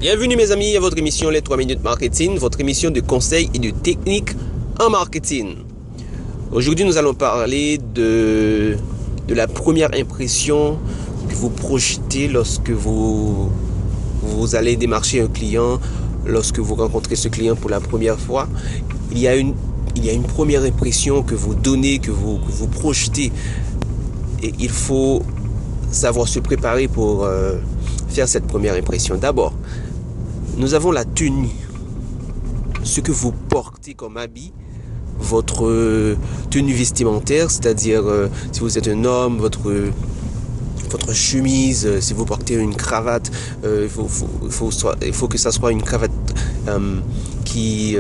Bienvenue mes amis à votre émission Les 3 minutes marketing, votre émission de conseils et de techniques en marketing. Aujourd'hui nous allons parler de la première impression que vous projetez lorsque vous allez démarcher un client, lorsque vous rencontrez ce client pour la première fois. Il y a une première impression que vous donnez, que vous projetez, et il faut savoir se préparer pour faire cette première impression. D'abord, nous avons la tenue, ce que vous portez comme habit, votre tenue vestimentaire, c'est-à-dire si vous êtes un homme, votre chemise, si vous portez une cravate, il faut que ça soit une cravate qui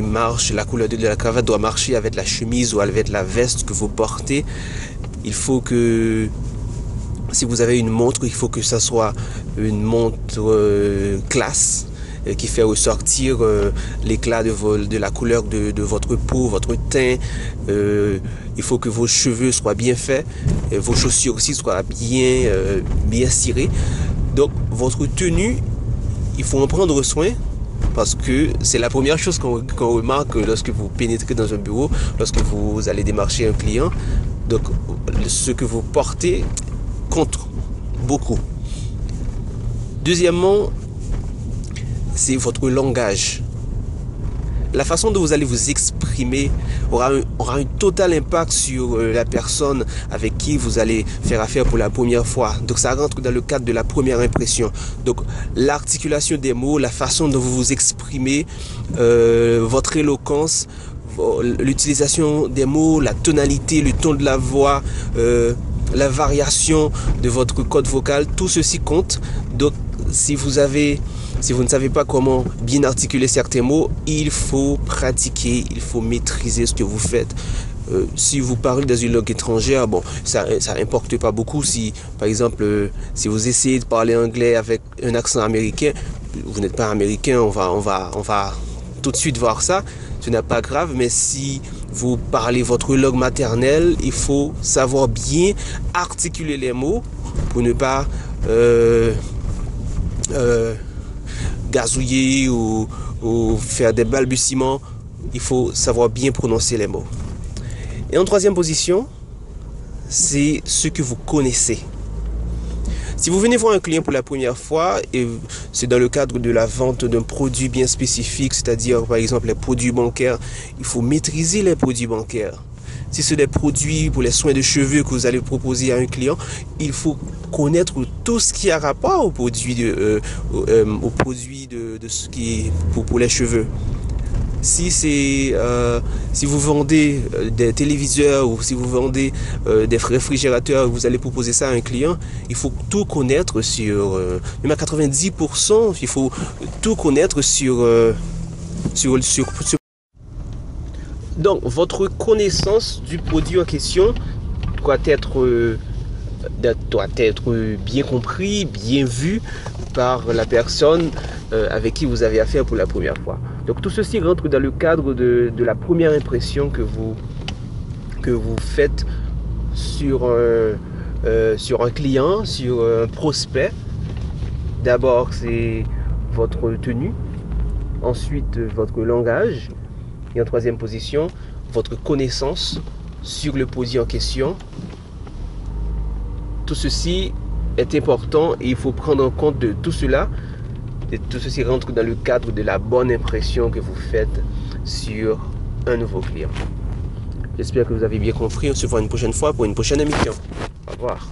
marche, la couleur de la cravate doit marcher avec la chemise ou avec la veste que vous portez. Il faut que, si vous avez une montre, il faut que ça soit une montre classe, qui fait ressortir l'éclat de la couleur de votre peau, votre teint. Il faut que vos cheveux soient bien faits, et vos chaussures aussi soient bien cirées. Donc votre tenue, il faut en prendre soin, parce que c'est la première chose qu'on remarque lorsque vous pénétrez dans un bureau, lorsque vous allez démarcher un client. Donc ce que vous portez compte beaucoup. Deuxièmement, c'est votre langage. La façon dont vous allez vous exprimer aura un total impact sur la personne avec qui vous allez faire affaire pour la première fois. Donc ça rentre dans le cadre de la première impression. Donc l'articulation des mots, la façon dont vous vous exprimez, votre éloquence, l'utilisation des mots, la tonalité, le ton de la voix, la variation de votre code vocal, tout ceci compte. Donc si vous ne savez pas comment bien articuler certains mots, il faut pratiquer, il faut maîtriser ce que vous faites. Si vous parlez dans une langue étrangère, bon, ça importe pas beaucoup. Si, par exemple, si vous essayez de parler anglais avec un accent américain, vous n'êtes pas américain, on va tout de suite voir ça. Ce n'est pas grave, mais si vous parlez votre langue maternelle, il faut savoir bien articuler les mots pour ne pas gazouiller ou faire des balbutiements. Il faut savoir bien prononcer les mots. Et en troisième position, c'est ce que vous connaissez. Si vous venez voir un client pour la première fois, et c'est dans le cadre de la vente d'un produit bien spécifique, c'est-à-dire par exemple les produits bancaires, il faut maîtriser les produits bancaires. Si c'est des produits pour les soins de cheveux que vous allez proposer à un client, il faut connaître tout ce qui a rapport aux produits de ce qui est pour les cheveux. Si vous vendez des téléviseurs ou si vous vendez des réfrigérateurs, vous allez proposer ça à un client, il faut tout connaître sur, même à 90%, il faut tout connaître sur. Donc, votre connaissance du produit en question doit être bien compris, bien vu par la personne avec qui vous avez affaire pour la première fois. Donc tout ceci rentre dans le cadre de la première impression que vous faites sur un client, sur un prospect. D'abord c'est votre tenue, ensuite votre langage, et en troisième position, votre connaissance sur le produit en question. Tout ceci est important et il faut prendre en compte de tout cela. Et tout ceci rentre dans le cadre de la bonne impression que vous faites sur un nouveau client. J'espère que vous avez bien compris. On se voit une prochaine fois pour une prochaine émission. Au revoir.